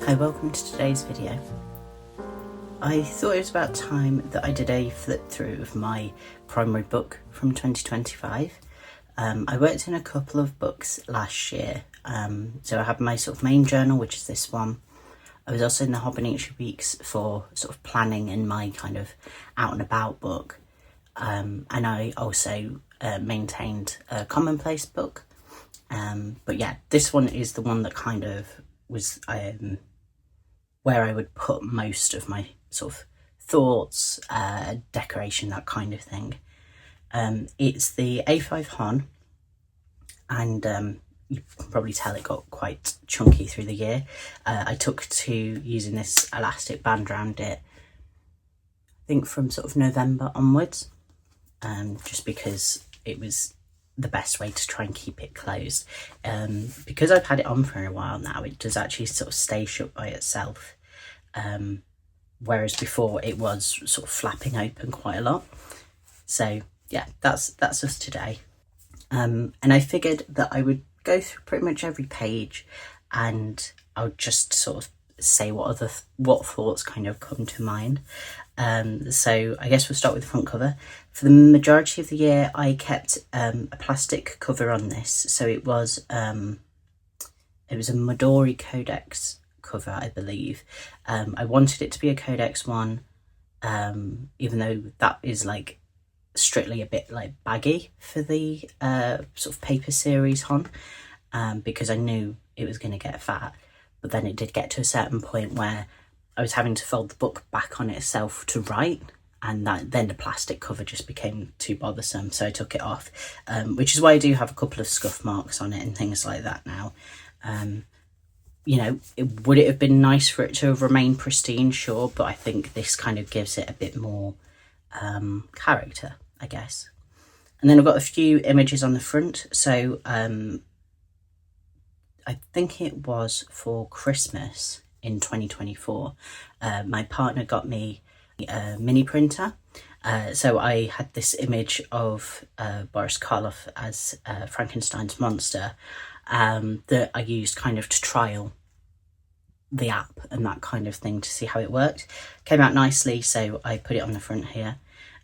Hi, welcome to today's video. I thought it was about time that I did a flip through of my primary book from 2025. I worked in a couple of books last year, so I have my sort of main journal, which is this one. I was also in the hobonichi weeks for sort of planning in my kind of out and about book, and I also maintained a commonplace book. But yeah, this one is the one that kind of was where I would put most of my sort of thoughts, decoration, that kind of thing. It's the A5 Hon, and you can probably tell it got quite chunky through the year. I took to using this elastic band around it, I think from sort of November onwards, just because it was the best way to try and keep it closed. Because I've had it on for a while now, it does actually sort of stay shut by itself, whereas before it was sort of flapping open quite a lot. So yeah, that's us today. And I figured that I would go through pretty much every page and I'll just sort of say what thoughts kind of come to mind. So I guess we'll start with the front cover. For the majority of the year, I kept a plastic cover on this. So it was a Midori Codex cover, I believe. I wanted it to be a Codex one, even though that is like strictly a bit like baggy for the sort of paper series Hon, because I knew it was going to get fat. But then it did get to a certain point where I was having to fold the book back on itself to write, and then the plastic cover just became too bothersome, so I took it off, which is why I do have a couple of scuff marks on it and things like that now. You know, would it have been nice for it to have remained pristine? Sure, but I think this kind of gives it a bit more character, I guess. And then I've got a few images on the front. So I think it was for Christmas in 2024. My partner got me a mini printer. So I had this image of Boris Karloff as Frankenstein's monster that I used kind of to trial the app and that kind of thing to see how it worked. Came out nicely, so I put it on the front here,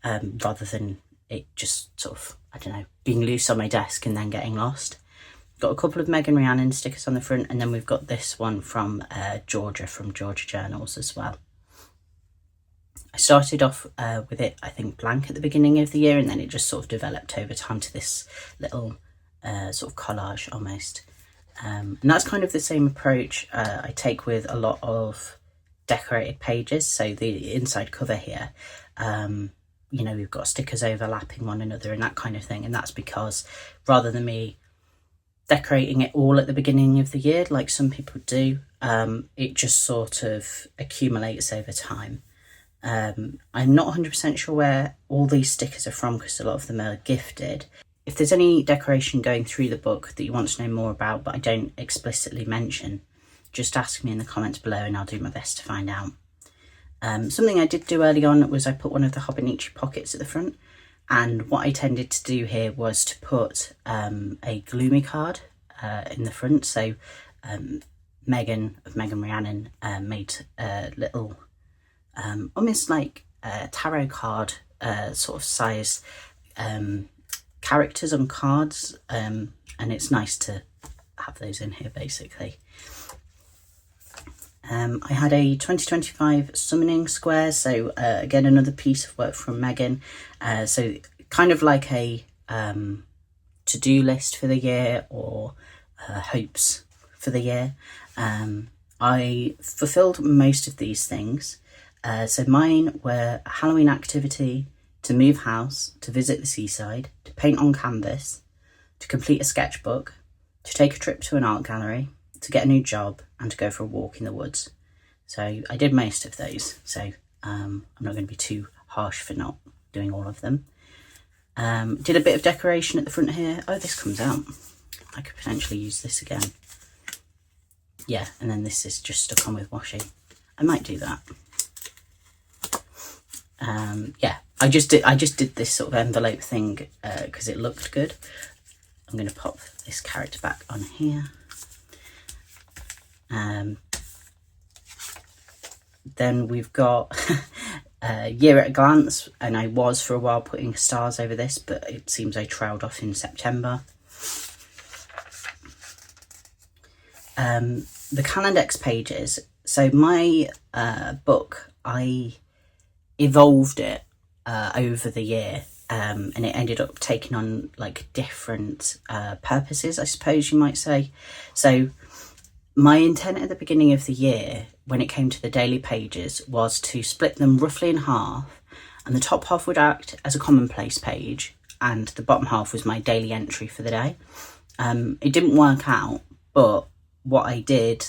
rather than it just sort of, I don't know, being loose on my desk and then getting lost. Got a couple of Megan Rhiannon stickers on the front, and then we've got this one from Georgia, from Georgia Journals as well. I started off with it, I think, blank at the beginning of the year, and then it just sort of developed over time to this little sort of collage almost. And that's kind of the same approach I take with a lot of decorated pages. So the inside cover here, you know, we've got stickers overlapping one another and that kind of thing. And that's because rather than me decorating it all at the beginning of the year like some people do, it just sort of accumulates over time. I'm not 100% sure where all these stickers are from because a lot of them are gifted. If there's any decoration going through the book that you want to know more about but I don't explicitly mention, just ask me in the comments below and I'll do my best to find out. Something I did do early on was I put one of the hobonichi pockets at the front, and what I tended to do here was to put a gloomy card in the front. So Megan of Megan Rhiannon made a little almost like a tarot card sort of size characters on cards, and it's nice to have those in here basically. I had a 2025 summoning square, so again another piece of work from Megan, so kind of like a to-do list for the year, or hopes for the year. I fulfilled most of these things, so mine were a Halloween activity, to move house, to visit the seaside, to paint on canvas, to complete a sketchbook, to take a trip to an art gallery, to get a new job, and to go for a walk in the woods. So I did most of those, so I'm not going to be too harsh for not doing all of them. Did a bit of decoration at the front here. Oh, this comes out. I could potentially use this again. Yeah, and then this is just stuck on with washi. I might do that. Yeah, I just did this sort of envelope thing because it looked good. I'm going to pop this character back on here. Then we've got a year at a glance, and I was for a while putting stars over this, but it seems I trailed off in September. The Calendex pages. So my book, I evolved it over the year, and it ended up taking on like different purposes, I suppose you might say. So my intent at the beginning of the year, when it came to the daily pages, was to split them roughly in half, and the top half would act as a commonplace page, and the bottom half was my daily entry for the day. It didn't work out, but what I did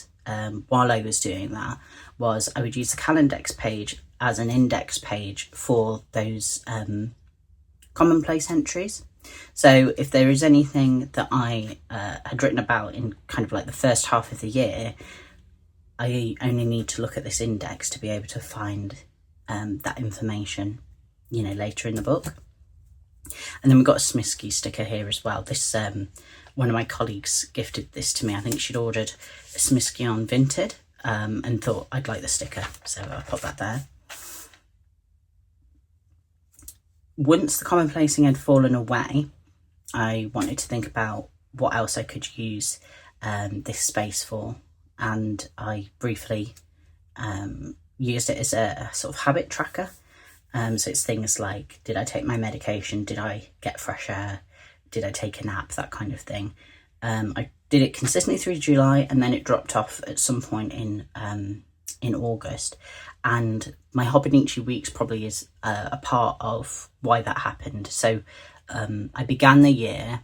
while I was doing that was I would use the Calendex page as an index page for those commonplace entries. So if there is anything that I had written about in kind of like the first half of the year, I only need to look at this index to be able to find that information, you know, later in the book. And then we've got a Smisky sticker here as well. This one of my colleagues gifted this to me. I think she'd ordered a Smisky on Vinted and thought I'd like the sticker, so I put that there. Once the commonplacing had fallen away, I wanted to think about what else I could use this space for, and I briefly used it as a sort of habit tracker. So it's things like, did I take my medication? Did I get fresh air? Did I take a nap? That kind of thing. I did it consistently through July, and then it dropped off at some point in August. And my hobonichi weeks probably is a part of why that happened. So I began the year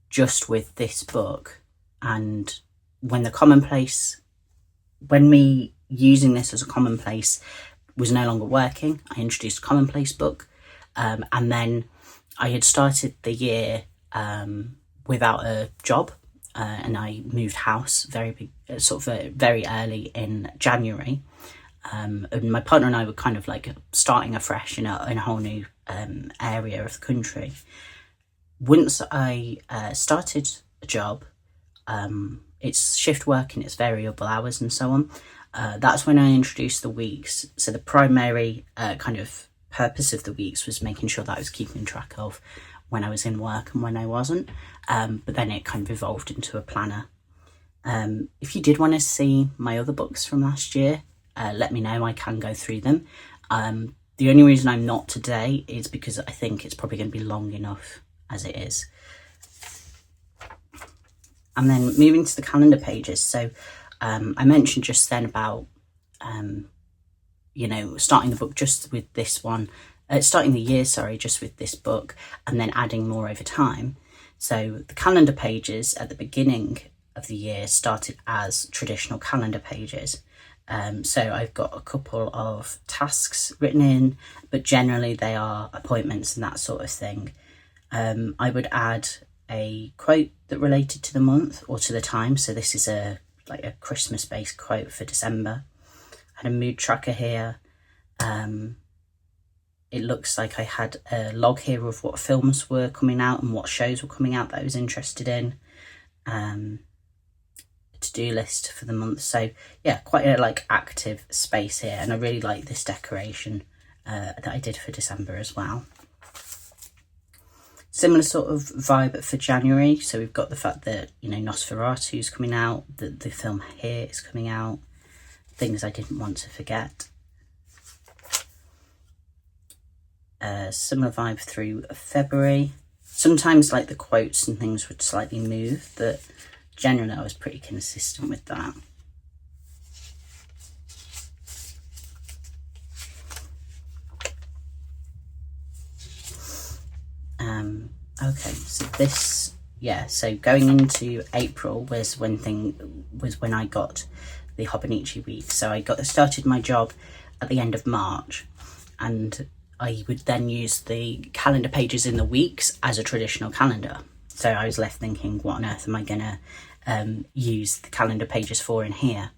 just with this book, and when me using this as a commonplace was no longer working, I introduced a commonplace book, and then I had started the year without a job, and I moved house very early in January, and my partner and I were kind of like starting afresh in a whole new area of the country. Once I started a job, it's shift work and it's variable hours and so on. That's when I introduced the weeks. So the primary kind of purpose of the weeks was making sure that I was keeping track of when I was in work and when I wasn't. But then it kind of evolved into a planner. If you did want to see my other books from last year, let me know. I can go through them. The only reason I'm not today is because I think it's probably going to be long enough as it is. And then moving to the calendar pages. So I mentioned just then about, starting the book just with this one, starting the year, just with this book, and then adding more over time. So the calendar pages at the beginning of the year started as traditional calendar pages. So I've got a couple of tasks written in, but generally they are appointments and that sort of thing. I would add a quote that related to the month or to the time. So this is a Christmas-based quote for December. I had a mood tracker here. It looks like I had a log here of what films were coming out and what shows were coming out that I was interested in. To-do list for the month. So yeah, quite a active space here, and I really like this decoration that I did for December as well. Similar sort of vibe for January. So we've got the fact that, Nosferatu's coming out, that the film here is coming out, things I didn't want to forget. Similar vibe through February. Sometimes the quotes and things would slightly move, but generally I was pretty consistent with that. Okay, so going into April was when I got the hobonichi week. So I started my job at the end of March, and I would then use the calendar pages in the weeks as a traditional calendar. So I was left thinking, what on earth am I gonna use the calendar pages for in here?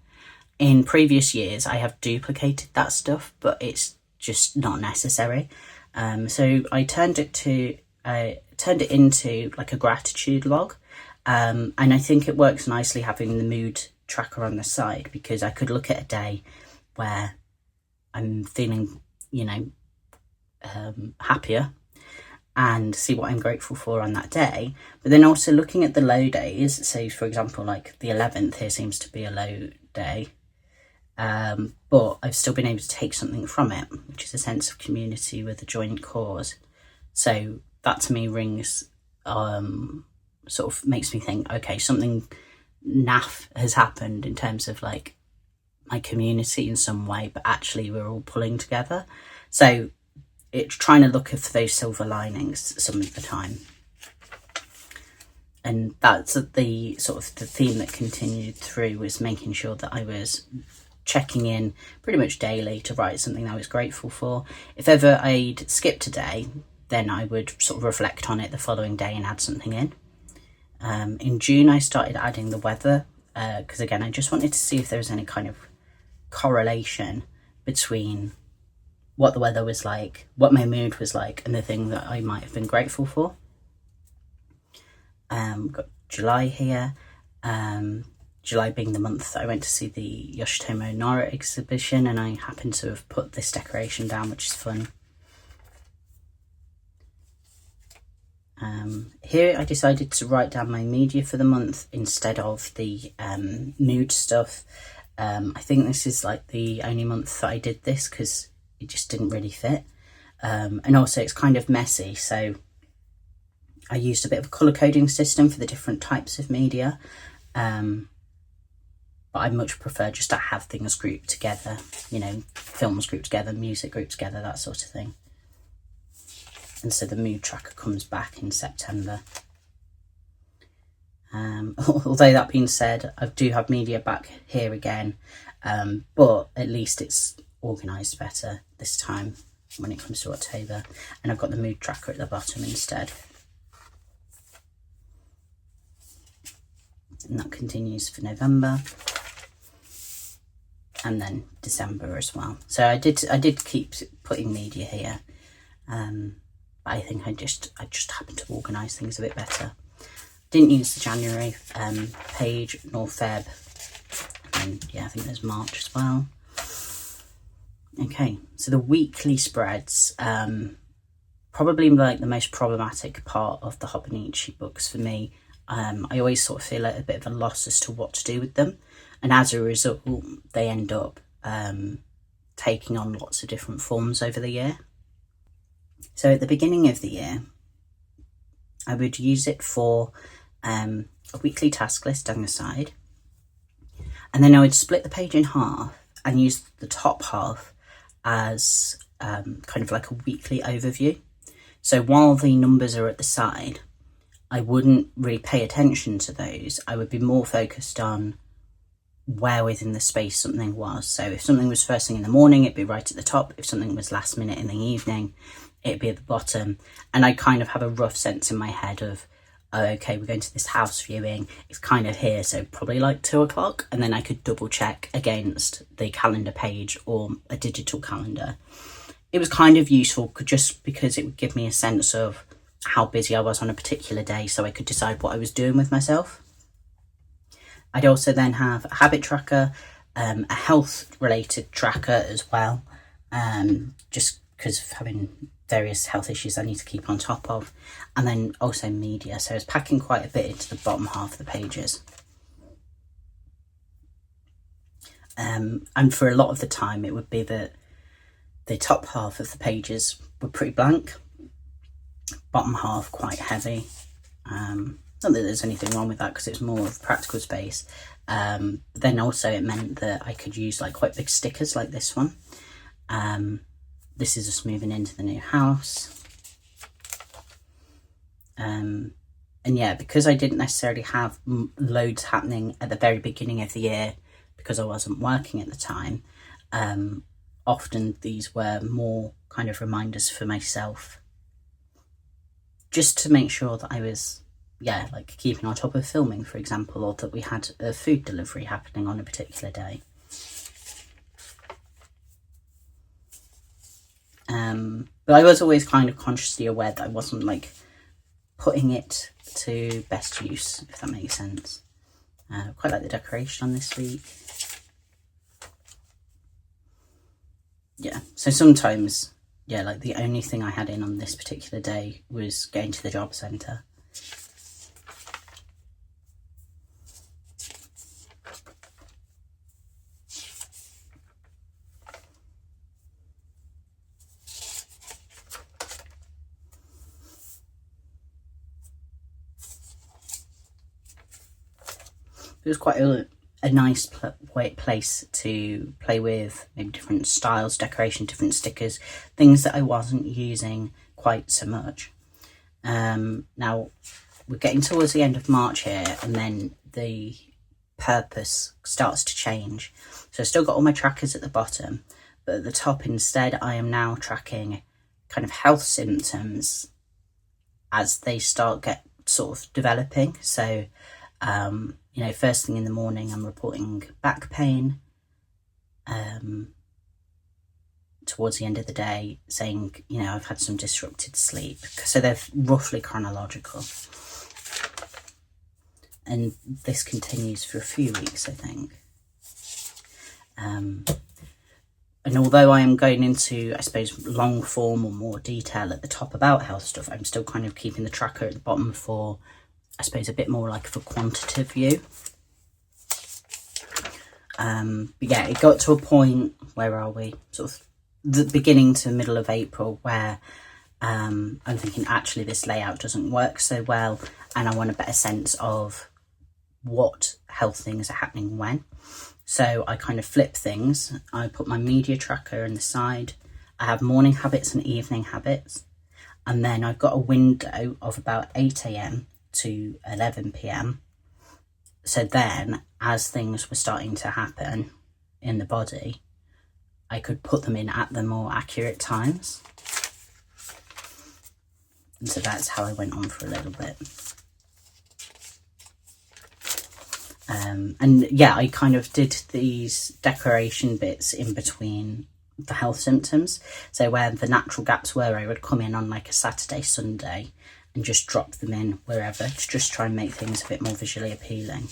In previous years, I have duplicated that stuff, but it's just not necessary. So I turned it into a gratitude log, and I think it works nicely having the mood tracker on the side, because I could look at a day where I'm feeling, you know, happier, and see what I'm grateful for on that day. But then also looking at the low days, so for example, like the 11th here seems to be a low day, but I've still been able to take something from it, which is a sense of community with a joint cause. So that to me rings, sort of makes me think, okay, something naff has happened in terms of like my community in some way, but actually we're all pulling together. So it's trying to look for those silver linings some of the time. And that's the sort of the theme that continued through, was making sure that I was checking in pretty much daily to write something I was grateful for. If ever I'd skipped a day, then I would sort of reflect on it the following day and add something in. In June, I started adding the weather, because again, I just wanted to see if there was any kind of correlation between what the weather was like, what my mood was like, and the thing that I might have been grateful for. Got July here. July being the month that I went to see the Yoshitomo Nara exhibition, and I happened to have put this decoration down, which is fun. Here I decided to write down my media for the month instead of the mood stuff. I think this is like the only month that I did this because it just didn't really fit. And also it's kind of messy, so I used a bit of a colour coding system for the different types of media. But I much prefer just to have things grouped together, you know, films grouped together, music grouped together, that sort of thing. And so the mood tracker comes back in September. Although that being said, I do have media back here again, but at least it's organised better this time when it comes to October, and I've got the mood tracker at the bottom instead. And that continues for November and then December as well. So I did keep putting media here. I think I just happened to organise things a bit better. Didn't use the January page nor Feb, and yeah, I think there's March as well. Okay, so the weekly spreads, probably like the most problematic part of the hobonichi books for me. I always sort of feel like a bit of a loss as to what to do with them, and as a result they end up taking on lots of different forms over the year. So at the beginning of the year, I would use it for a weekly task list down the side, and then I would split the page in half and use the top half as kind of like a weekly overview. So while the numbers are at the side, I wouldn't really pay attention to those. I would be more focused on where within the space something was. So if something was first thing in the morning, it'd be right at the top. If something was last minute in the evening, it'd be at the bottom. And I kind of have a rough sense in my head of, oh, okay, we're going to this house viewing. It's kind of here, so probably like 2 o'clock. And then I could double check against the calendar page or a digital calendar. It was kind of useful just because it would give me a sense of how busy I was on a particular day, so I could decide what I was doing with myself. I'd also then have a habit tracker, a health related tracker as well, just because of having various health issues I need to keep on top of, and then also media. So I was packing quite a bit into the bottom half of the pages. And for a lot of the time it would be that the top half of the pages were pretty blank, bottom half quite heavy. Not that there's anything wrong with that because it's more of practical space. But then also it meant that I could use like quite big stickers like this one. This is us moving into the new house. And yeah, because I didn't necessarily have loads happening at the very beginning of the year because I wasn't working at the time, often these were more kind of reminders for myself, just to make sure that I was, yeah, like keeping on top of filming, for example, or that we had a food delivery happening on a particular day. But I was always kind of consciously aware that I wasn't like putting it to best use, if that makes sense. Quite like the decoration on this week. So sometimes, yeah, like the only thing I had in on this particular day was going to the job centre. It was quite a nice place to play with, maybe different styles, decoration, different stickers, things that I wasn't using quite so much. Now, we're getting towards the end of March here, and then the purpose starts to change. So I've still got all my trackers at the bottom, but at the top instead I am now tracking kind of health symptoms as they get sort of developing. So you know, first thing in the morning I'm reporting back pain, towards the end of the day saying, you know, I've had some disrupted sleep. So they're roughly chronological, and this continues for a few weeks, I think. And although I am going into, I suppose, long form or more detail at the top about health stuff, I'm still kind of keeping the tracker at the bottom for, I suppose, a bit more like of a quantitative view. But yeah, it got to a point, where are we? Sort of the beginning to middle of April, where I'm thinking, actually, this layout doesn't work so well, and I want a better sense of what health things are happening when. So I kind of flip things. I put my media tracker on the side. I have morning habits and evening habits. And then I've got a window of about 8 a.m. to 11 p.m. So then, as things were starting to happen in the body, I could put them in at the more accurate times. And so that's how I went on for a little bit. And yeah, I kind of did these decoration bits in between the health symptoms. So where the natural gaps were, I would come in on like a Saturday, Sunday, and just drop them in wherever to just try and make things a bit more visually appealing.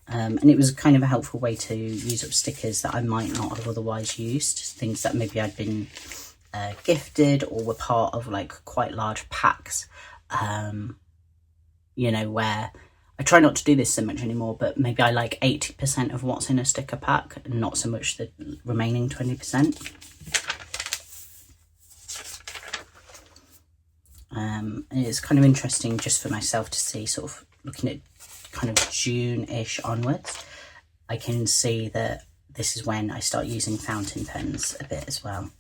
And it was kind of a helpful way to use up stickers that I might not have otherwise used, things that maybe I'd been gifted or were part of like quite large packs, you know, where I try not to do this so much anymore, but maybe I like 80% of what's in a sticker pack and not so much the remaining 20%. And it's kind of interesting just for myself to see, sort of looking at kind of June-ish onwards, I can see that this is when I start using fountain pens a bit as well.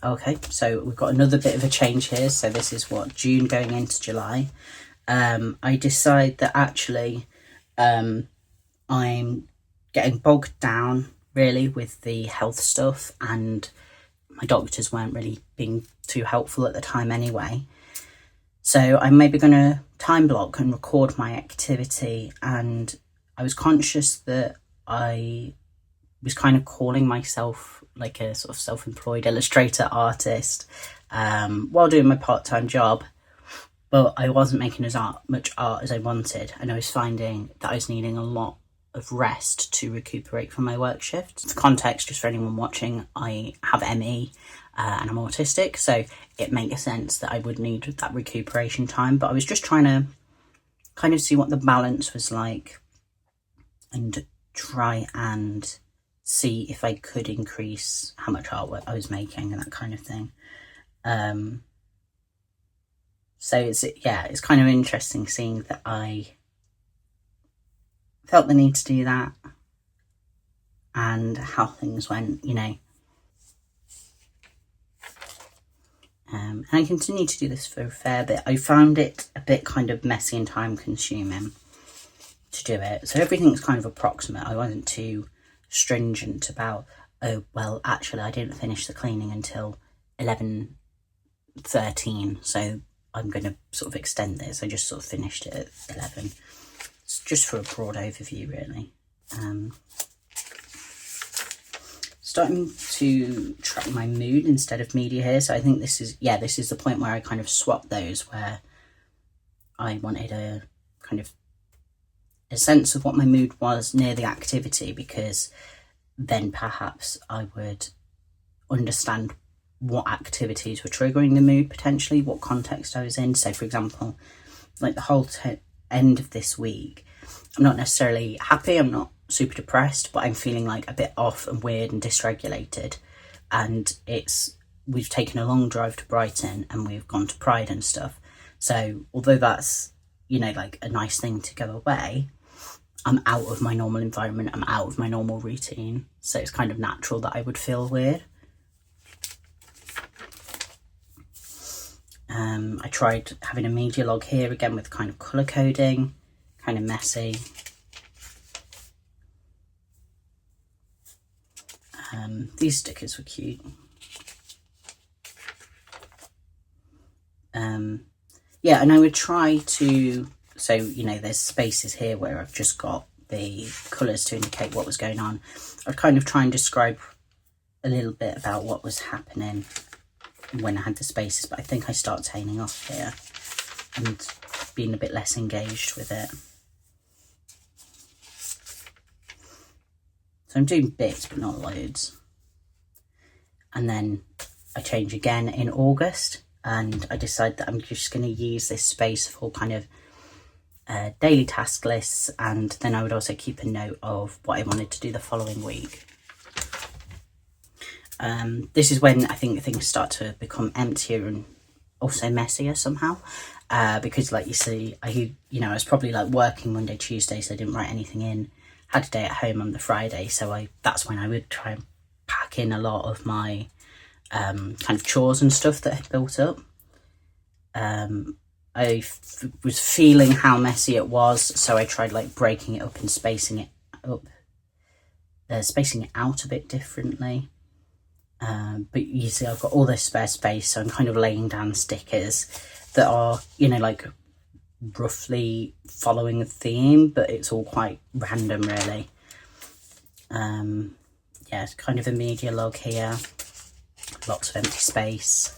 Okay, so we've got another bit of a change here. So this is what, June going into July. I decide that actually I'm getting bogged down really with the health stuff, and my doctors weren't really being too helpful at the time anyway. So I'm maybe going to time block and record my activity, and I was conscious that I was kind of calling myself like a sort of self-employed illustrator artist while doing my part-time job, but I wasn't making as much art as I wanted, and I was finding that I was needing a lot of rest to recuperate from my work shift. For context, just for anyone watching, I have ME and I'm autistic, so it makes sense that I would need that recuperation time, but I was just trying to kind of see what the balance was like and try and see if I could increase how much artwork I was making and that kind of thing. So it's kind of interesting seeing that I felt the need to do that and how things went, you know. And I continue to do this for a fair bit. I found it a bit kind of messy and time consuming to do it. So everything's kind of approximate. I wasn't too stringent about, oh, well, actually I didn't finish the cleaning until 11:13, so I'm going to sort of extend this. I just sort of finished it at 11. It's just for a broad overview, really. Starting to track my mood instead of media here. So I think this is the point where I kind of swapped those, where I wanted a kind of a sense of what my mood was near the activity, because then perhaps I would understand what activities were triggering the mood potentially, what context I was in. So for example, like the whole end of this week, I'm not necessarily happy, I'm not super depressed, but I'm feeling like a bit off and weird and dysregulated. And we've taken a long drive to Brighton and we've gone to Pride and stuff. So although that's, you know, like a nice thing to go away, I'm out of my normal environment, I'm out of my normal routine. So it's kind of natural that I would feel weird. I tried having a media log here again with kind of colour coding, kind of messy. These stickers were cute. Yeah, and I would try to, so, you know, there's spaces here where I've just got the colours to indicate what was going on. I'd kind of try and describe a little bit about what was happening when I had the spaces, but I think I start taining off here and being a bit less engaged with it. So I'm doing bits, but not loads. And then I change again in August, and I decide that I'm just going to use this space for kind of daily task lists, and then I would also keep a note of what I wanted to do the following week. This is when I think things start to become emptier and also messier somehow, because like you see, I was probably like working Monday, Tuesday, so I didn't write anything in. Had a day at home on the Friday, so that's when I would try and pack in a lot of my kind of chores and stuff that had built up. I was feeling how messy it was, so I tried like breaking it up and spacing it out a bit differently. But you see I've got all this spare space, so I'm kind of laying down stickers that are, you know, like roughly following a theme, but it's all quite random really. Yeah, it's kind of a media log here, lots of empty space.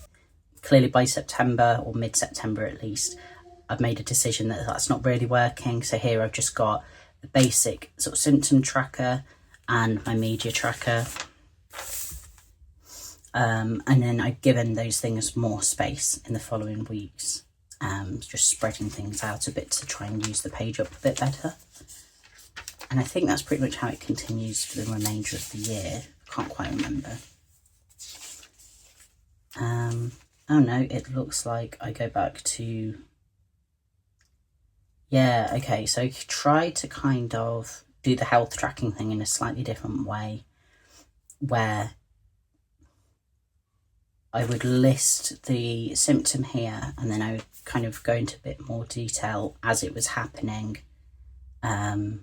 Clearly by September, or mid-September at least, I've made a decision that that's not really working. So here I've just got the basic sort of symptom tracker and my media tracker. And then I've given those things more space in the following weeks, just spreading things out a bit to try and use the page up a bit better. And I think that's pretty much how it continues for the remainder of the year. Can't quite remember. Oh no, it looks like I go back to, yeah, okay, so I tried to kind of do the health tracking thing in a slightly different way, where I would list the symptom here and then I would kind of go into a bit more detail as it was happening, to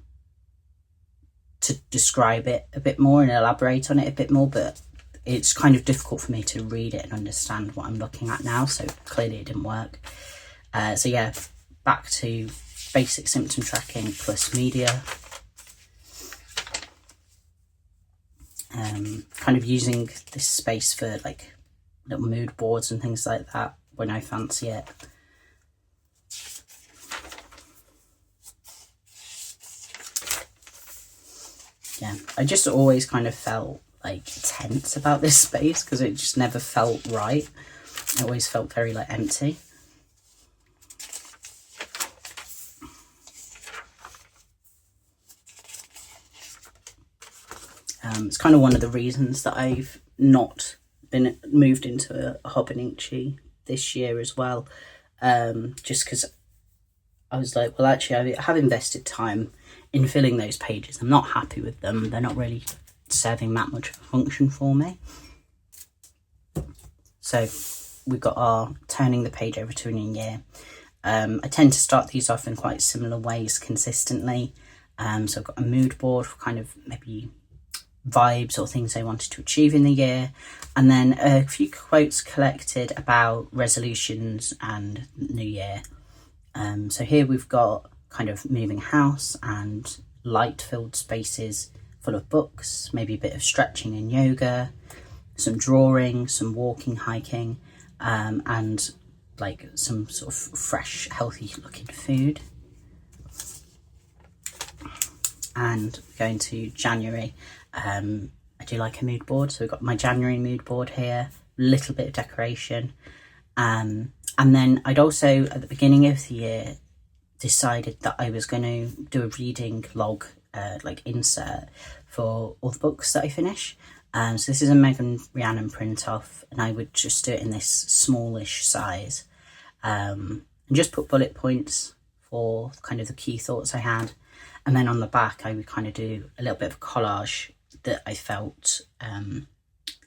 describe it a bit more and elaborate on it a bit more, but it's kind of difficult for me to read it and understand what I'm looking at now, so clearly it didn't work. So yeah, back to basic symptom tracking plus media. Kind of using this space for like little mood boards and things like that when I fancy it. Yeah, I just always kind of felt like tense about this space because it just never felt right. It always felt very like empty. It's kind of one of the reasons that I've not been moved into a hobonichi this year as well, just because I was like, well, actually I have invested time in filling those pages. I'm not happy with them. They're not really serving that much of a function for me. So we've got our turning the page over to a new year. I tend to start these off in quite similar ways consistently. So I've got a mood board for kind of maybe vibes or things I wanted to achieve in the year, and then a few quotes collected about resolutions and new year. So here we've got kind of moving house and light filled spaces full of books, maybe a bit of stretching and yoga, some drawing, some walking, hiking, and like some sort of fresh, healthy looking food. and going to January, I do like a mood board. So we've got my January mood board here, a little bit of decoration. And then I'd also, at the beginning of the year, decided that I was going to do a reading log, like insert for all the books that I finish. So this is a Megan Rhiannon print off, and I would just do it in this smallish size, and just put bullet points for kind of the key thoughts I had. And then on the back, I would kind of do a little bit of collage that I felt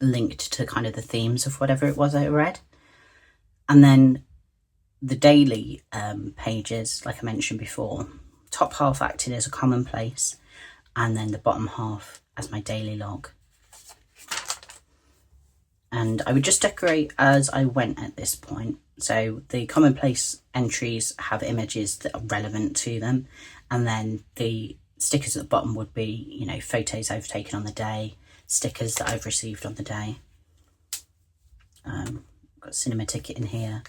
linked to kind of the themes of whatever it was I read. And then the daily pages, like I mentioned before, top half acting as a commonplace, and then the bottom half as my daily log. And I would just decorate as I went at this point. So the commonplace entries have images that are relevant to them, and then the stickers at the bottom would be, you know, photos I've taken on the day, stickers that I've received on the day. Got a cinema ticket in here.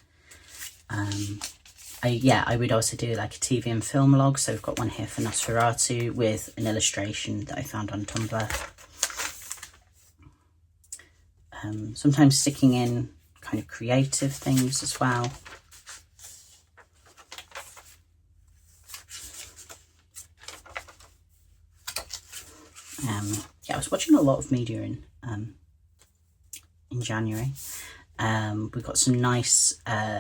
I would also do like a TV and film log. So I've got one here for Nosferatu with an illustration that I found on Tumblr. Sometimes sticking in kind of creative things as well. Yeah, I was watching a lot of media in January. We've got some nice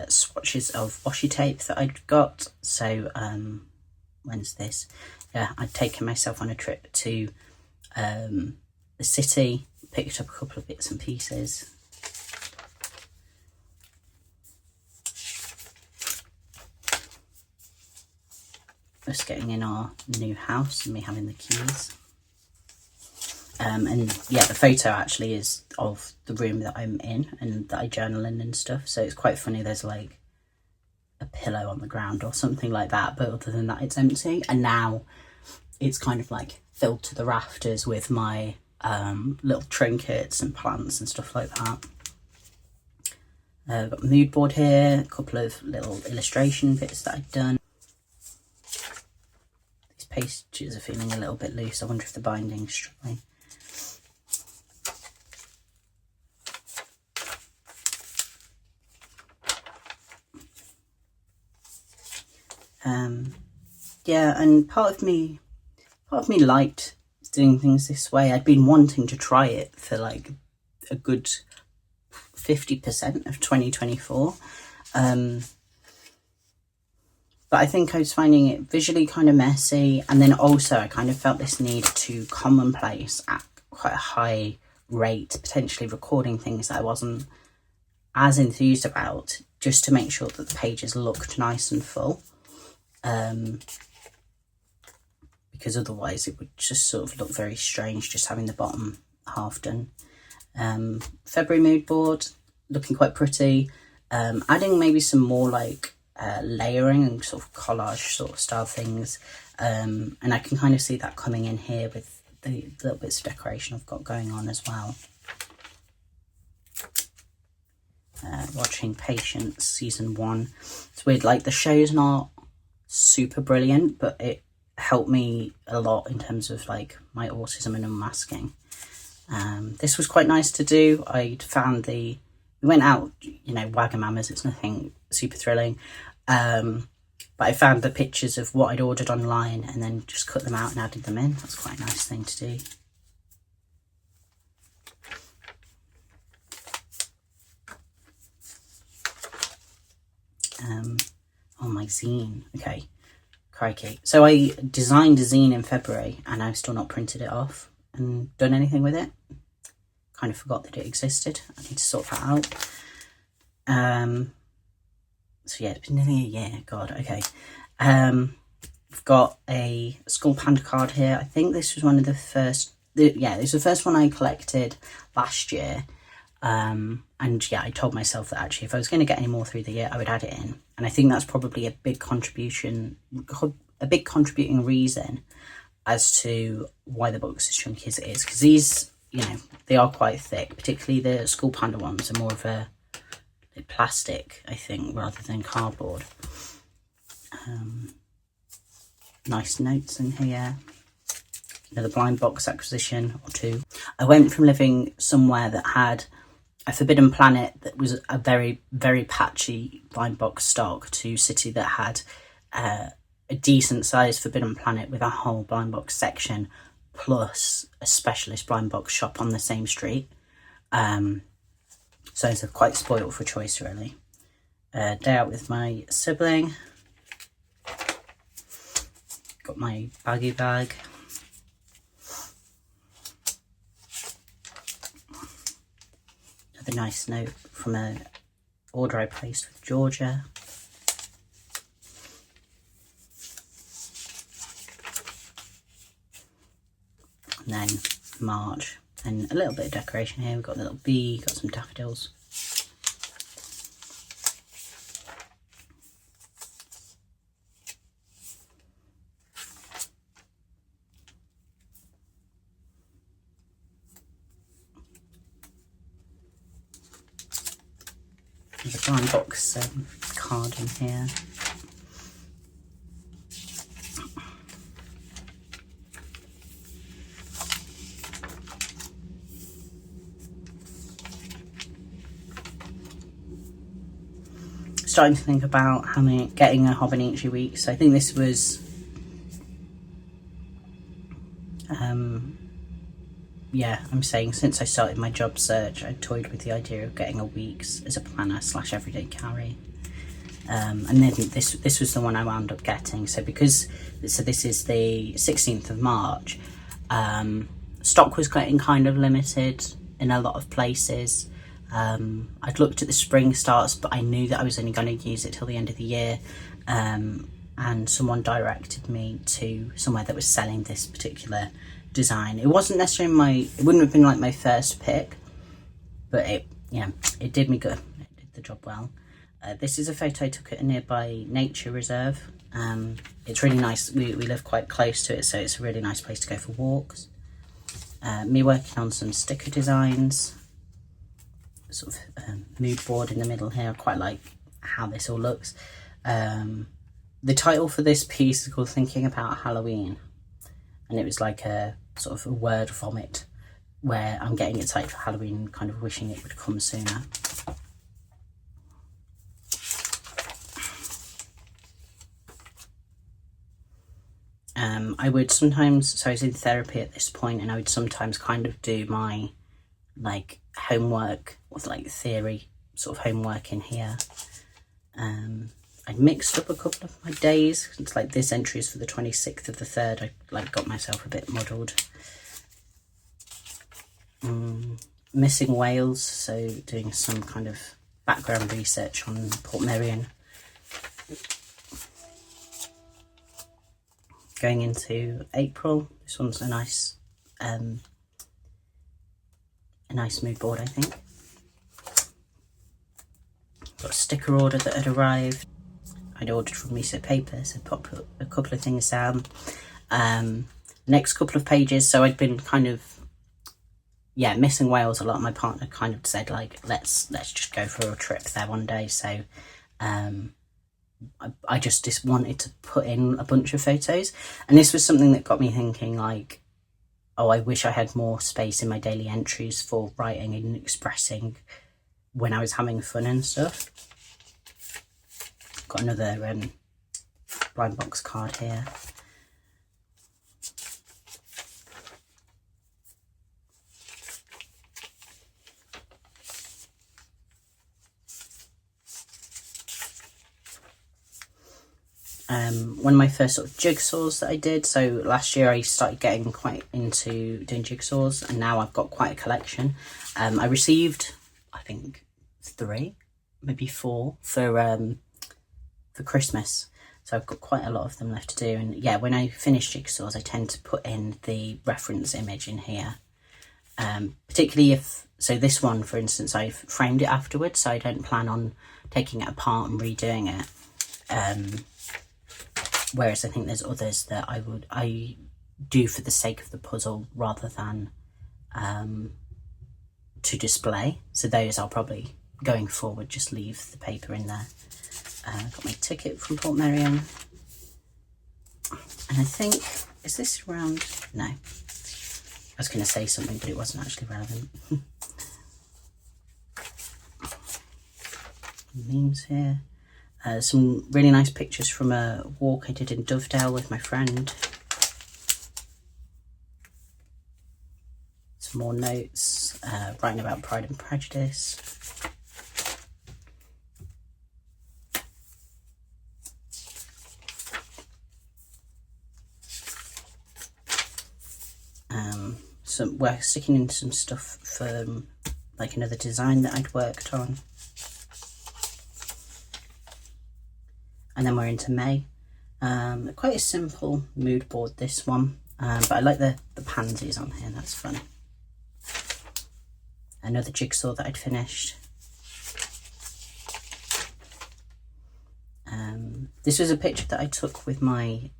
swatches of washi tape that I'd got. So when's this? Yeah, I'd taken myself on a trip to the city, picked up a couple of bits and pieces. Just getting in our new house and me having the keys. And yeah, the photo actually is of the room that I'm in and that I journal in and stuff. So it's quite funny. There's like a pillow on the ground or something like that. But other than that, it's empty. And now it's kind of like filled to the rafters with my little trinkets and plants and stuff like that. Got a mood board here, a couple of little illustration bits that I've done. These pages are feeling a little bit loose. I wonder if the binding's struggling. Yeah, and part of me liked doing things this way. I'd been wanting to try it for like a good 50% of 2024. But I think I was finding it visually kind of messy, and then also I kind of felt this need to commonplace at quite a high rate, potentially recording things that I wasn't as enthused about, just to make sure that the pages looked nice and full. Because otherwise it would just sort of look very strange just having the bottom half done. February mood board, looking quite pretty. Adding maybe some more like layering and sort of collage sort of style things. And I can kind of see that coming in here with the little bits of decoration I've got going on as well. Watching Patience season 1. It's weird, like the show's not super brilliant, but it helped me a lot in terms of like my autism and unmasking. This was quite nice to do. I'd found we went out, you know, Wagamama's, it's nothing super thrilling. But I found the pictures of what I'd ordered online and then just cut them out and added them in. That's quite a nice thing to do. Oh, my zine. Okay. Crikey. So I designed a zine in February and I've still not printed it off and done anything with it. Kind of forgot that it existed. I need to sort that out. So yeah, it's been nearly a year. God, okay. I've got a Skull Panda card here. I think this was one of the first, this was the first one I collected last year. And yeah, I told myself that actually if I was going to get any more through the year, I would add it in. And I think that's probably a big contributing reason as to why the book's as chunky as it is. Because these, you know, they are quite thick, particularly the Skull Panda ones are more of a plastic, I think, rather than cardboard. Nice notes in here. another blind box acquisition or two. I went from living somewhere that had a Forbidden Planet that was a very, very patchy blind box stock to a city that had a decent sized Forbidden Planet with a whole blind box section plus a specialist blind box shop on the same street. So it's quite spoiled for choice, really. Day out with my sibling. Got my baggy bag. Another nice note from an order I placed with Georgia. And then March. And a little bit of decoration here. We've got a little bee, got some daffodils. There's a blind box card in here. Starting to think about getting a hobonichi week. So I think this was, yeah, I'm saying since I started my job search, I toyed with the idea of getting a week's as a planner / everyday carry. And then this was the one I wound up getting. So this is the 16th of March. Stock was getting kind of limited in a lot of places. I'd looked at the spring starts, but I knew that I was only going to use it till the end of the year. And someone directed me to somewhere that was selling this particular design. It wasn't necessarily it wouldn't have been like my first pick, but it did me good. It did the job well. This is a photo I took at a nearby nature reserve. It's really nice. We live quite close to it, so it's a really nice place to go for walks. Me working on some sticker designs. Sort of mood board in the middle here. I quite like how this all looks. The title for this piece is called Thinking About Halloween, and it was like a sort of a word vomit where I'm getting excited for Halloween and kind of wishing it would come sooner. I would sometimes, so I was in therapy at this point, and I would sometimes kind of do my like homework with like theory sort of homework in here. I mixed up a couple of my days. It's like this entry is for the 26th of the 3rd. I like got myself a bit muddled. Missing Wales, so doing some kind of background research on Portmeirion. Going into April, this one's a nice mood board, I think. Got a sticker order that had arrived. I'd ordered from Sept paper, so pop a couple of things down. Next couple of pages, so I'd been kind of missing Wales a lot. My partner kind of said like let's just go for a trip there one day, so I just wanted to put in a bunch of photos, and this was something that got me thinking like, oh, I wish I had more space in my daily entries for writing and expressing when I was having fun and stuff. Got another blind box card here. One of my first sort of jigsaws that I did. So last year I started getting quite into doing jigsaws, and now I've got quite a collection. I received, I think, 3, maybe 4 for Christmas. So I've got quite a lot of them left to do. And yeah, when I finish jigsaws, I tend to put in the reference image in here. Particularly so this one, for instance, I've framed it afterwards, so I don't plan on taking it apart and redoing it. Whereas I think there's others that I do for the sake of the puzzle rather than to display. So those I'll probably, going forward, just leave the paper in there. Got my ticket from Portmeirion. And I think is this round? No. I was going to say something, but it wasn't actually relevant. Memes here. Some really nice pictures from a walk I did in Dovedale with my friend. Some more notes, writing about Pride and Prejudice. We're sticking in some stuff from like another design that I'd worked on. And then we're into May. Quite a simple mood board, this one, but I like the pansies on here, that's fun. Another jigsaw that I'd finished. This was a picture that I took with my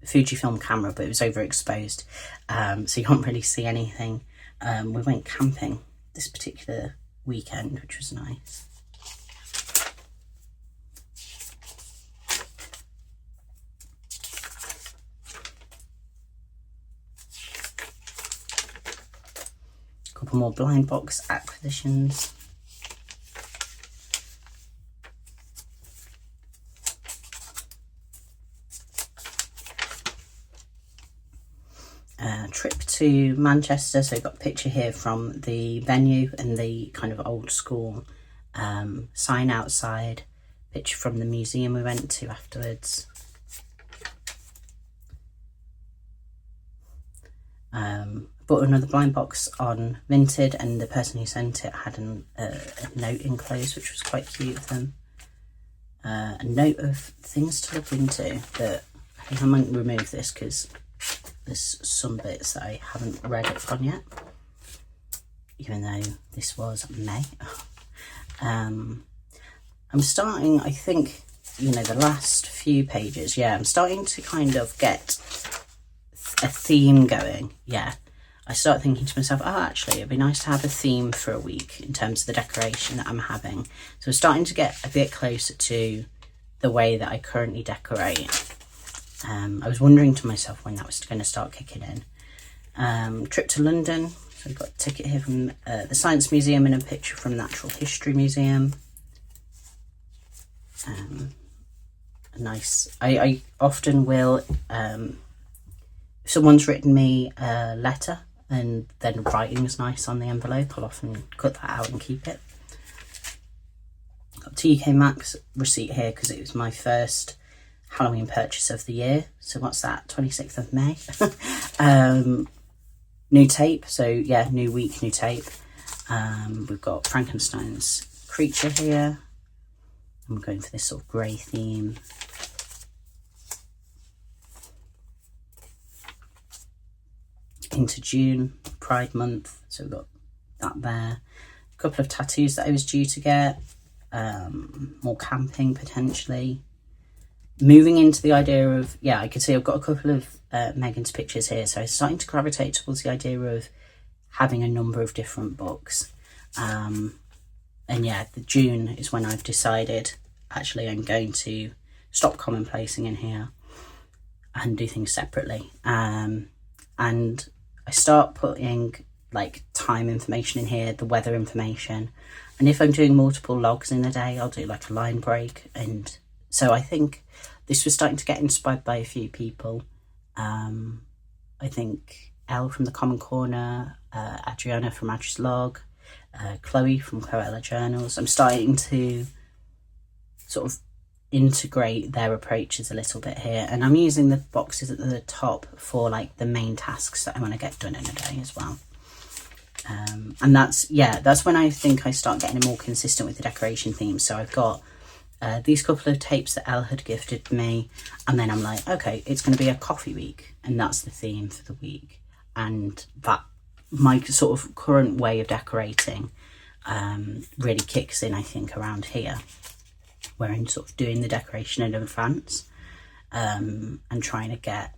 Fujifilm camera, but it was overexposed, so you can't really see anything. We went camping this particular weekend, which was nice. A couple more blind box acquisitions. Trip to Manchester, so I've got a picture here from the venue and the kind of old school sign outside, picture from the museum we went to afterwards. Bought another blind box on Vinted, and the person who sent it had a note enclosed, which was quite cute of them. A note of things to look into, but I think I might remove this because there's some bits that I haven't read up on yet, even though this was May. I'm starting, I think, you know, the last few pages, yeah, I'm starting to kind of get a theme going, yeah. I start thinking to myself, oh, actually, it'd be nice to have a theme for a week in terms of the decoration that I'm having. So I'm starting to get a bit closer to the way that I currently decorate. I was wondering to myself when that was going to start kicking in. Trip to London. So we've got a ticket here from the Science Museum and a picture from Natural History Museum. Nice. I often will, if someone's written me a letter and then writing's nice on the envelope, I'll often cut that out and keep it. Got TK Maxx receipt here because it was my first Halloween purchase of the year. So what's that, 26th of May? New tape, so yeah, new week, new tape. We've got Frankenstein's creature here. I'm going for this sort of grey theme. Into June, Pride month, so we've got that there. A couple of tattoos that I was due to get. More camping potentially. Moving into the idea of, yeah, I could see I've got a couple of Megan's pictures here, so I'm starting to gravitate towards the idea of having a number of different books. And yeah, the June is when I've decided, actually, I'm going to stop commonplacing in here and do things separately. And I start putting like time information in here, the weather information. And if I'm doing multiple logs in a day, I'll do like a line break. And so I think this was starting to get inspired by a few people. I think Elle from the Common Corner, Adriana from Adri's Log, Chloe from Cloella Journals. I'm starting to sort of integrate their approaches a little bit here, and I'm using the boxes at the top for like the main tasks that I want to get done in a day as well. And that's when I think I start getting more consistent with the decoration theme. So I've got these couple of tapes that Elle had gifted me, and then I'm like, okay, it's going to be a coffee week, and that's the theme for the week. And that my sort of current way of decorating really kicks in, I think, around here, where I'm sort of doing the decoration in advance and trying to get,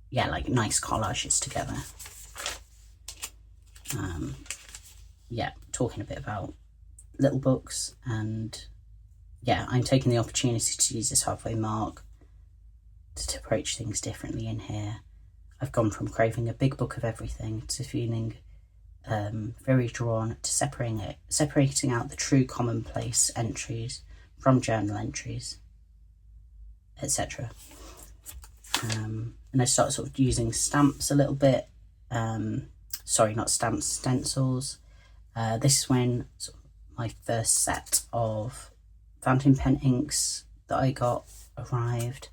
yeah, like nice collages together. Yeah, talking a bit about little books, and yeah, I'm taking the opportunity to use this halfway mark to approach things differently in here. I've gone from craving a big book of everything to feeling very drawn to separating out the true commonplace entries from journal entries, etc. And I started sort of using stamps a little bit. Sorry, not stamps, stencils. This is when sort of my first set of fountain pen inks that I got arrived.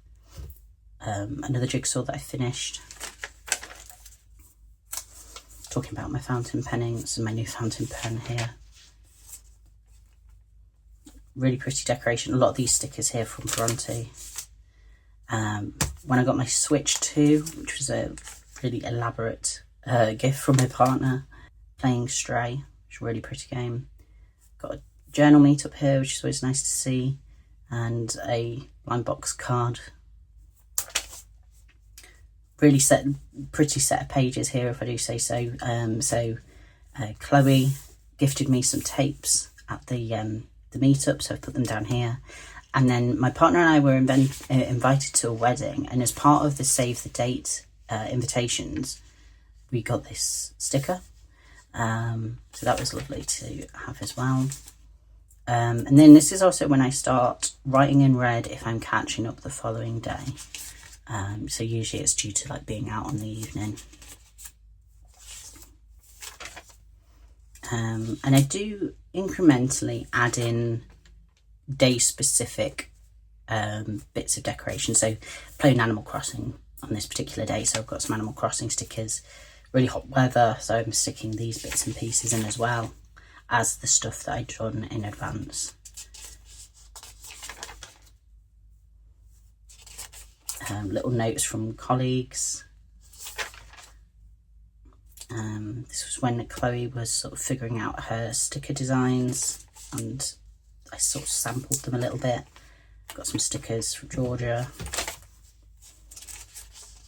Another jigsaw that I finished. Talking about my fountain pen inks and my new fountain pen here. Really pretty decoration. A lot of these stickers here from Bronte. When I got my Switch 2, which was a really elaborate gift from my partner, playing Stray, which is a really pretty game. Got a journal meet up here, which is always nice to see, and a line box card. Really pretty set of pages here, if I do say so. Chloe gifted me some tapes at the meetup, so I've put them down here. And then my partner and I were invited to a wedding, and as part of the save the date invitations, we got this sticker. So that was lovely to have as well. And then this is also when I start writing in red if I'm catching up the following day. So usually it's due to like being out on the evening. And I do incrementally add in day specific bits of decoration. So playing Animal Crossing on this particular day, so I've got some Animal Crossing stickers. Really hot weather, so I'm sticking these bits and pieces in as well as the stuff that I'd done in advance. Little notes from colleagues. This was when Chloe was sort of figuring out her sticker designs, and I sort of sampled them a little bit. Got some stickers from Georgia.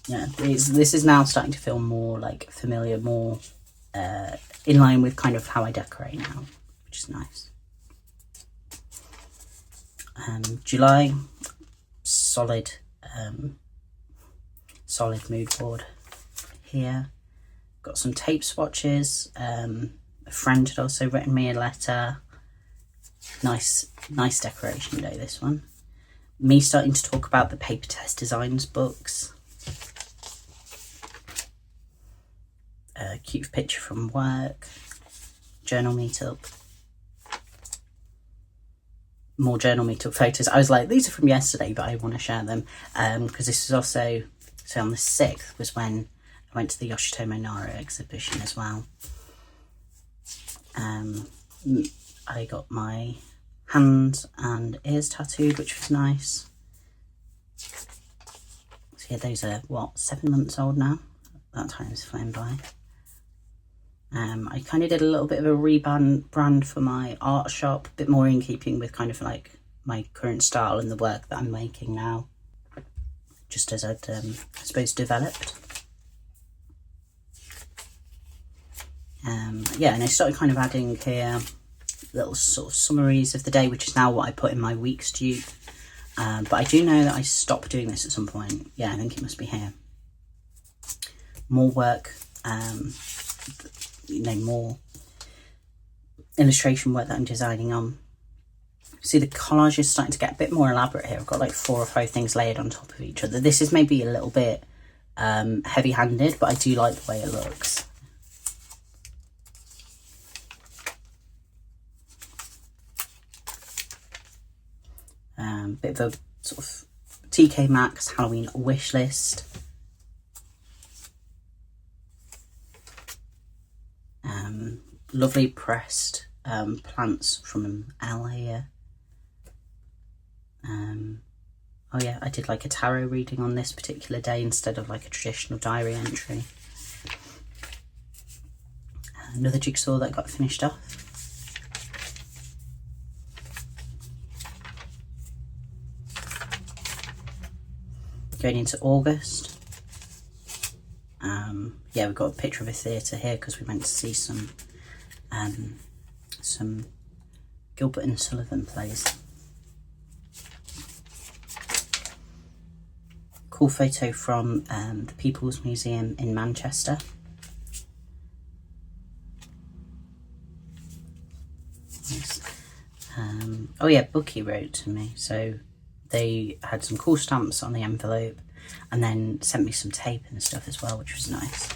Yeah, this is now starting to feel more like familiar, more in line with kind of how I decorate now, which is nice. July, solid mood board here. Got some tape swatches. A friend had also written me a letter. Nice decoration day, this one. Me starting to talk about the Paper Test Designs books. A cute picture from work. Journal meetup. More journal meetup photos. I was like, these are from yesterday, but I want to share them because this is also, so on the 6th was when I went to the Yoshitomo Nara exhibition as well. I got my hands and ears tattooed, which was nice. So yeah, those are what, 7 months old now? That time's flown by. I kind of did a little bit of a rebrand for my art shop, a bit more in keeping with kind of like my current style and the work that I'm making now, just as I'd, I suppose, developed. Yeah, and I started kind of adding here little sort of summaries of the day, which is now what I put in my week's due. But I do know that I stopped doing this at some point. Yeah, I think it must be here. More work, you know, more illustration work that I'm designing on. See, the collage is starting to get a bit more elaborate here. I've got like 4 or 5 things layered on top of each other. This is maybe a little bit heavy-handed, but I do like the way it looks. Bit of a sort of TK Maxx Halloween wish list. Lovely pressed plants from Elle here. Oh yeah, I did like a tarot reading on this particular day instead of like a traditional diary entry. Another jigsaw that got finished off. Going into August. Yeah, we've got a picture of a theatre here because we went to see some Gilbert and Sullivan plays. cool photo from the People's Museum in Manchester. Nice. Oh yeah, Bookie wrote to me, so they had some cool stamps on the envelope and then sent me some tape and stuff as well, which was nice.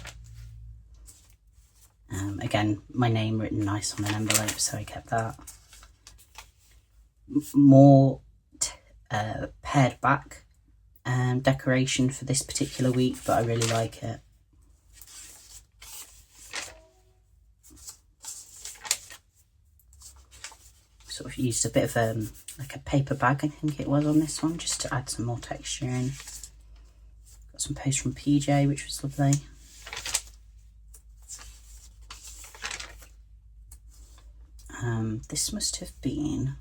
Again, my name written nice on an envelope, so I kept that. More pared back decoration for this particular week, but I really like it. Sort of used a bit of like a paper bag, I think it was, on this one, just to add some more texture in. Got some post from PJ, which was lovely. This must have been,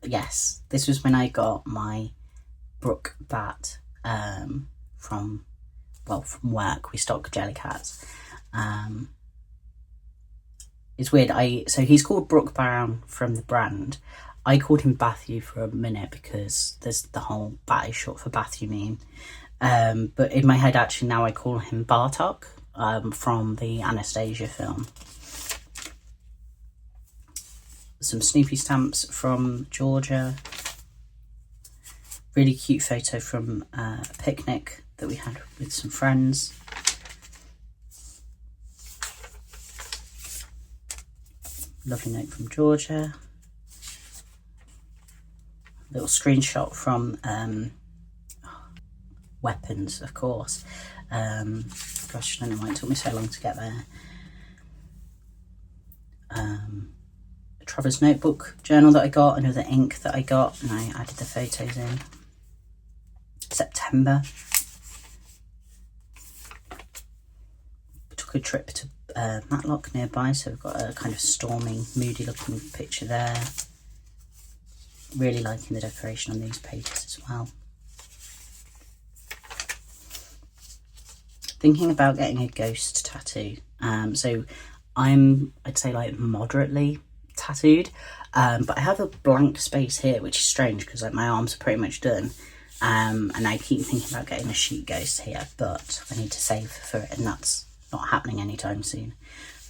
yes, this was when I got my Brook bat from work. We stock Jellycats. It's weird, so he's called Brook Brown from the brand. I called him Bathu for a minute because there's the whole bat is short for Bathu meme. But in my head, actually, now I call him Bartok from the Anastasia film. Some Snoopy stamps from Georgia. Really cute photo from a picnic that we had with some friends. Lovely note from Georgia. Little screenshot from weapons, of course. Gosh, I don't know why it took me so long to get there. Trevor's notebook journal that I got, another ink that I got, and I added the photos in. September. Took a trip to Matlock nearby, so we've got a kind of stormy, moody looking picture there. Really liking the decoration on these pages as well. Thinking about getting a ghost tattoo. So I'd say like moderately tattooed, but I have a blank space here, which is strange because like my arms are pretty much done, and I keep thinking about getting a sheet ghost here, but I need to save for it, and that's not happening anytime soon.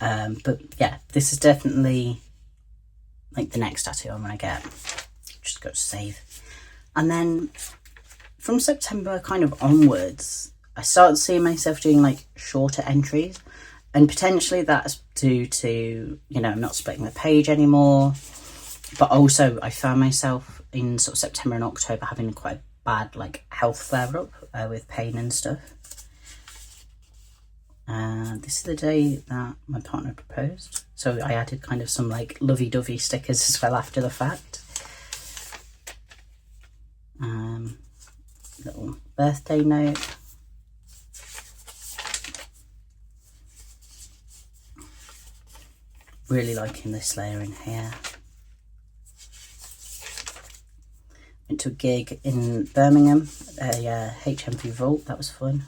But yeah, this is definitely like the next tattoo I'm gonna get. Just got to save. And then from September kind of onwards, I started seeing myself doing like shorter entries. And potentially that's due to, you know, not splitting the page anymore. But also I found myself in sort of September and October having quite a bad like health flare up with pain and stuff. This is the day that my partner proposed. So I added kind of some like lovey-dovey stickers as well after the fact. Little birthday note. Really liking this layer in here. Went to a gig in Birmingham, a HMV Vault, that was fun.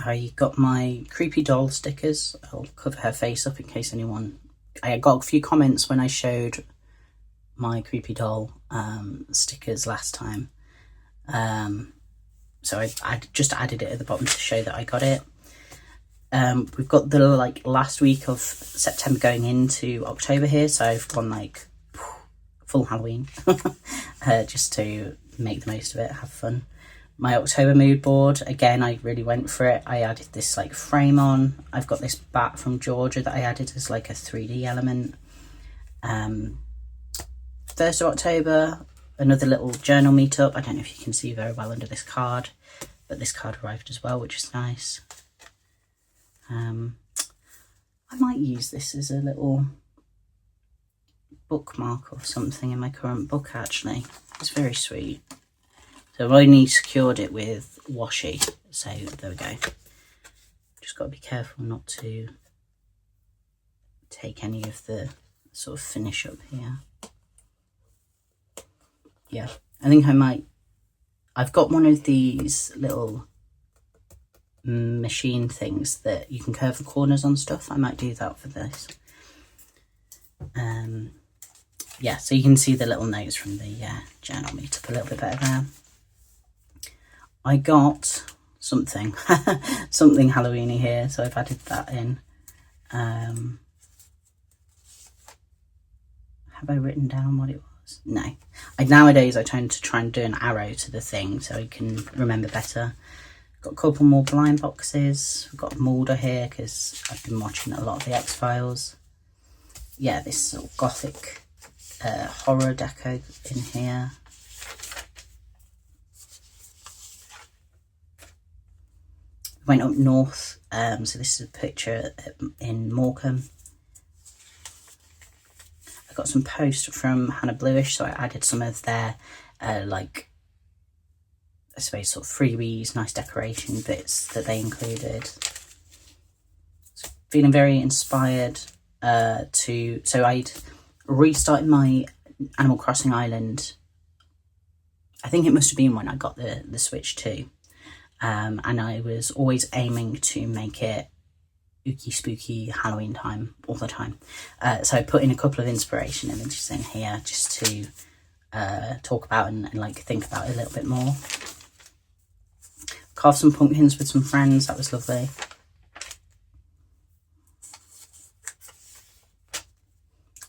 I got my creepy doll stickers. I'll cover her face up in case anyone... I got a few comments when I showed my creepy doll stickers last time. So I just added it at the bottom to show that I got it. We've got the like last week of September going into October here, so I've gone like full Halloween just to make the most of it, have fun. My October mood board, again, I really went for it. I added this like frame on. I've got this bat from Georgia that I added as like a 3D element. 1st of October, another little journal meetup. I don't know if you can see very well under this card, but this card arrived as well, which is nice. I might use this as a little bookmark or something in my current book, actually. It's very sweet. So I've only secured it with washi, so there we go. Just got to be careful not to take any of the sort of finish up here. Yeah, I think I might... I've got one of these little machine things that you can curve the corners on stuff. I might do that for this. yeah, so you can see the little notes from the journal meet up a little bit better there. I got something, something Halloweeny here, so I've added that in. Have I written down what it was? No. Nowadays I tend to try and do an arrow to the thing so I can remember better. Got a couple more blind boxes. We've got Mulder here because I've been watching a lot of the X-Files. Yeah, this sort of gothic horror deco in here. Went up north, so this is a picture in Morecambe. I got some posts from Hannah Bluish, so I added some of their like, I suppose, sort of freebies, nice decoration bits that they included. So feeling very inspired so I'd restarted my Animal Crossing Island. I think it must have been when I got the Switch 2. And I was always aiming to make it ooky spooky Halloween time all the time. So I put in a couple of inspiration images in here just to talk about and like think about it a little bit more. Carved some pumpkins with some friends, that was lovely.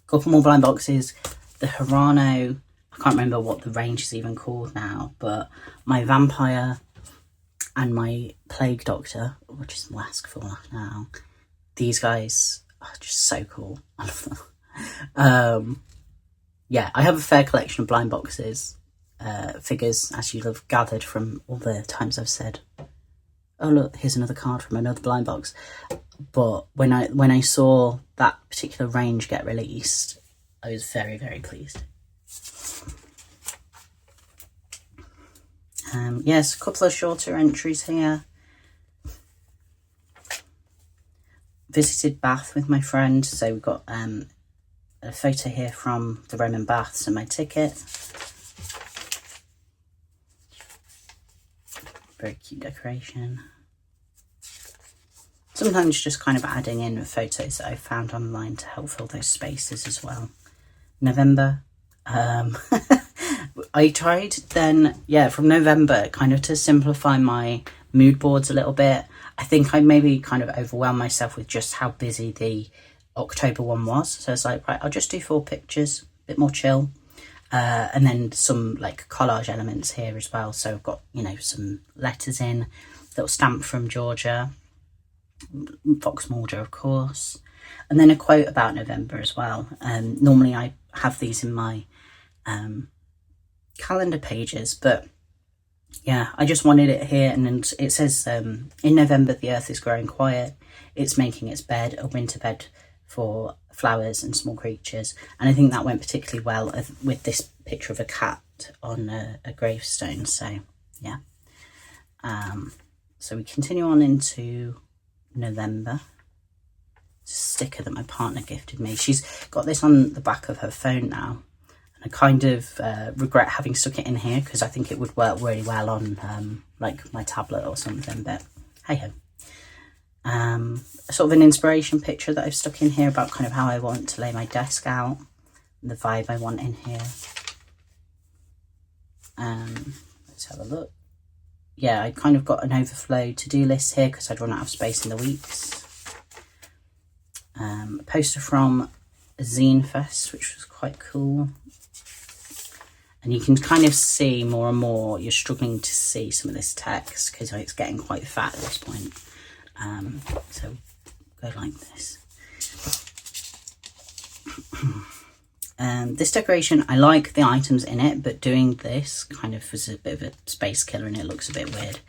Couple more blind boxes. The Hirano, I can't remember what the range is even called now, but my vampire and my plague doctor, which is maskful now, these guys are just so cool. I love them. Yeah, I have a fair collection of blind boxes, figures, as you'll have gathered from all the times I've said, oh look, here's another card from another blind box. But when I saw that particular range get released, I was very, very pleased. Yes, a couple of shorter entries here. Visited Bath with my friend, so we've got a photo here from the Roman baths and my ticket. Very cute decoration. Sometimes just kind of adding in photos that I found online to help fill those spaces as well. November. I tried then, yeah, from November kind of to simplify my mood boards a little bit. I think I maybe kind of overwhelmed myself with just how busy the October one was. So it's like, right, I'll just do 4 pictures, a bit more chill. And then some like collage elements here as well. So I've got, you know, some letters in, little stamp from Georgia, Fox Mulder, of course. And then a quote about November as well. Normally I have these in my calendar pages, but yeah, I just wanted it here. And then it says, in November, the earth is growing quiet. It's making its bed, a winter bed for flowers and small creatures. And I think that went particularly well with this picture of a cat on a gravestone. So yeah. So we continue on into November. It's a sticker that my partner gifted me. She's got this on the back of her phone now. And I kind of regret having stuck it in here because I think it would work really well on like my tablet or something, but hey ho. Sort of an inspiration picture that I've stuck in here about kind of how I want to lay my desk out, the vibe I want in here. Let's have a look. Yeah, I kind of got an overflow to-do list here because I'd run out of space in the weeks. A poster from Zine Fest, which was quite cool. And you can kind of see more and more, you're struggling to see some of this text because it's getting quite fat at this point. So go like this. This decoration, I like the items in it, but doing this kind of was a bit of a space killer and it looks a bit weird.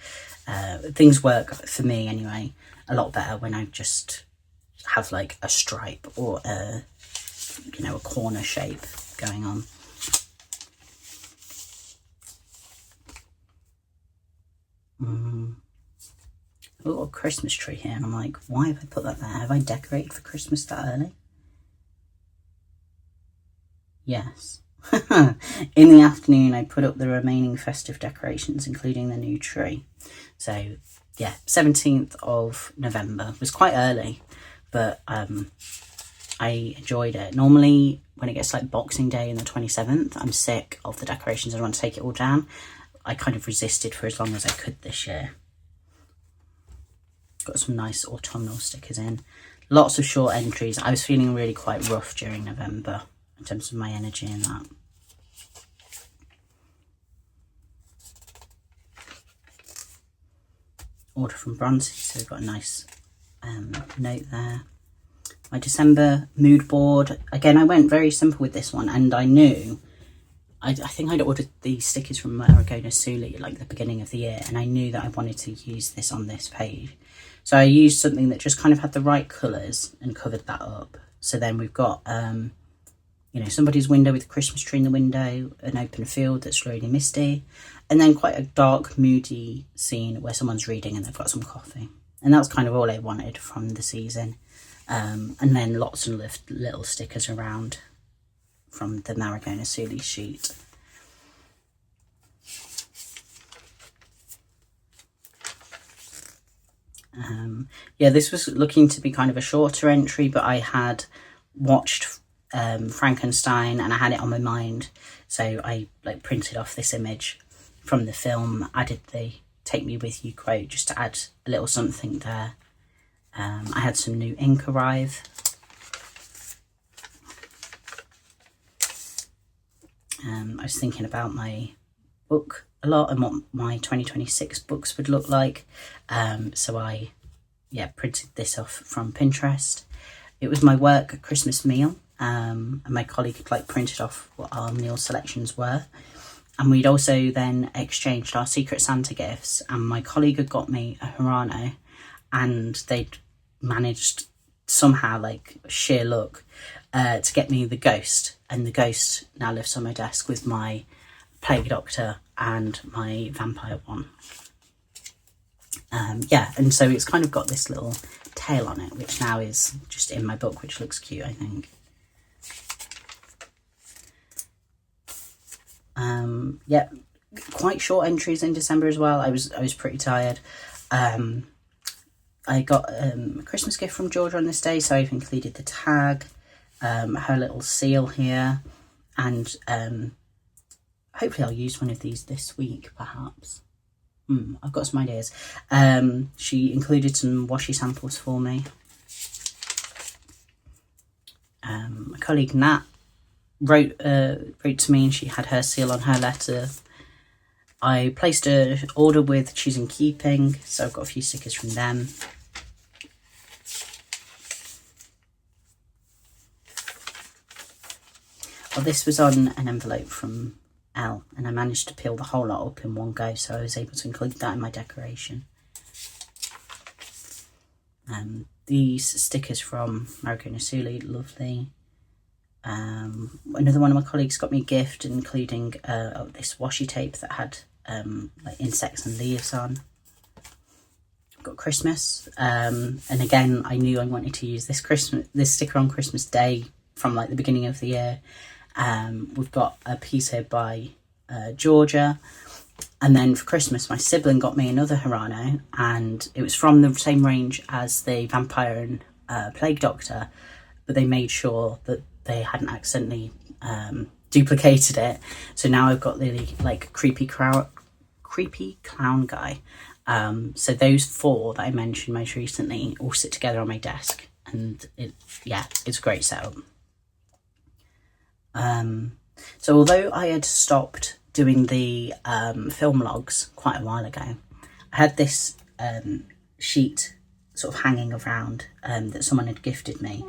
Things work, for me anyway, a lot better when I just have like a stripe or a, you know, a corner shape going on. A little Christmas tree here, and I'm like, why have I put that there? Have I decorated for Christmas that early? Yes. In the afternoon, I put up the remaining festive decorations, including the new tree. So, yeah, 17th of November. It was quite early, but I enjoyed it. Normally, when it gets like Boxing Day and the 27th, I'm sick of the decorations. I want to take it all down. I kind of resisted for as long as I could this year. Got some nice autumnal stickers in. Lots of short entries. I was feeling really quite rough during November in terms of my energy and that. Order from Bronzy, so we've got a nice note there. My December mood board. Again, I went very simple with this one, and I knew, I think I'd ordered these stickers from Maragona Suli like the beginning of the year, and I knew that I wanted to use this on this page. So I used something that just kind of had the right colours and covered that up. So then we've got, you know, somebody's window with a Christmas tree in the window, an open field that's really misty, and then quite a dark, moody scene where someone's reading and they've got some coffee. And that's kind of all I wanted from the season. And then lots of little stickers around from the Maragona Suli sheet. Yeah, this was looking to be kind of a shorter entry, but I had watched Frankenstein and I had it on my mind, so I like printed off this image from the film, added the "Take Me With You" quote just to add a little something there. I had some new ink arrive. I was thinking about my book a lot and what my 2026 books would look like, so I printed this off from Pinterest. It was my work Christmas meal, and my colleague had like printed off what our meal selections were, and we'd also then exchanged our Secret Santa gifts, and my colleague had got me a Hirano, and they'd managed somehow, like sheer luck, to get me the Ghost, and the Ghost now lives on my desk with my Plague Doctor and my vampire one. And so it's kind of got this little tail on it, which now is just in my book, which looks cute, I think. Quite short entries in December as well. I was pretty tired. I got a Christmas gift from Georgia on this day, so I've included the tag, her little seal here, and hopefully I'll use one of these this week, perhaps. I've got some ideas. She included some washi samples for me. My colleague Nat wrote to me, and she had her seal on her letter. I placed an order with Choose and Keeping, so I've got a few stickers from them. Well, this was on an envelope from Elle, and I managed to peel the whole lot up in one go, so I was able to include that in my decoration. These stickers from Maragona Suli, lovely. Another one of my colleagues got me a gift, including this washi tape that had like insects and leaves on. I've got Christmas, and again I knew I wanted to use this sticker on Christmas Day from like the beginning of the year. We've got a piece here by Georgia, and then for Christmas my sibling got me another Hirano, and it was from the same range as the Vampire and Plague Doctor, but they made sure that they hadn't accidentally duplicated it. So now I've got the like creepy clown guy. So those four that I mentioned most recently all sit together on my desk, and it's a great setup. So although I had stopped doing the film logs quite a while ago, I had this sheet sort of hanging around that someone had gifted me.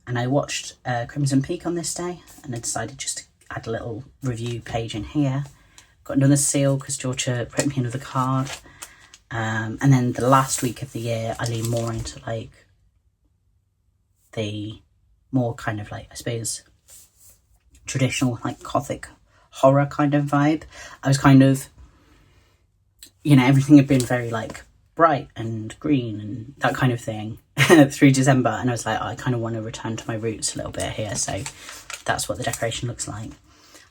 And I watched Crimson Peak on this day, and I decided just to add a little review page in here. Got another seal because Georgia put me another card. And then the last week of the year, I lean more into like the more kind of like, I suppose, traditional like Gothic horror kind of vibe. I was kind of, you know, everything had been very like bright and green and that kind of thing through December, and I was like, I kind of want to return to my roots a little bit here, so that's what the decoration looks like.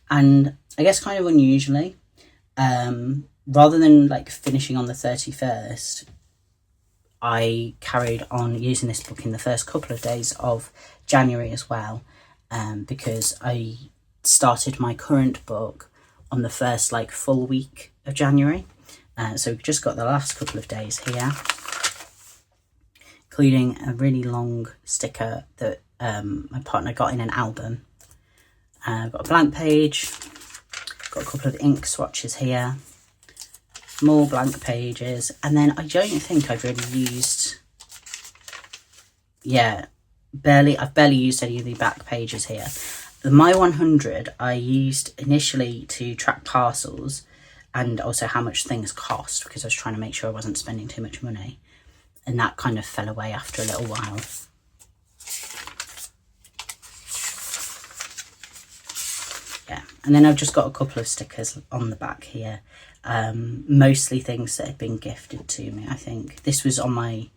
And I guess kind of unusually, rather than like finishing on the 31st, I carried on using this book in the first couple of days of January as well, because I started my current book on the first like full week of January. So we've just got the last couple of days here, including a really long sticker that my partner got in an album. I've got a blank page, got a couple of ink swatches here, more blank pages, and then I don't think I've really used, I've barely used any of the back pages here. The My 100 I used initially to track parcels and also how much things cost, because I was trying to make sure I wasn't spending too much money, and that kind of fell away after a little while. Yeah, and then I've just got a couple of stickers on the back here, mostly things that had been gifted to me. I think this was on my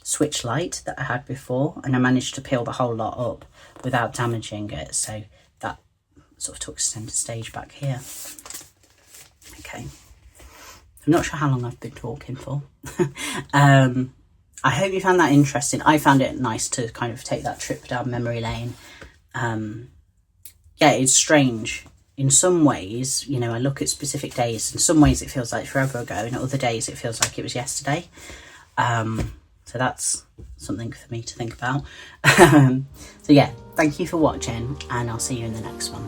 switch light that I had before, and I managed to peel the whole lot up without damaging it, so that sort of took centre stage back here. Okay, I'm not sure how long I've been talking for. I hope you found that interesting. I found it nice to kind of take that trip down memory lane. Yeah, it's strange. In some ways, you know, I look at specific days. In some ways it feels like forever ago, and other days it feels like it was yesterday. So that's something for me to think about. So yeah, thank you for watching, and I'll see you in the next one.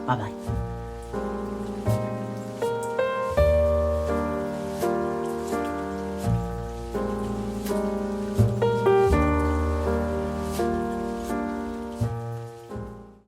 Bye bye.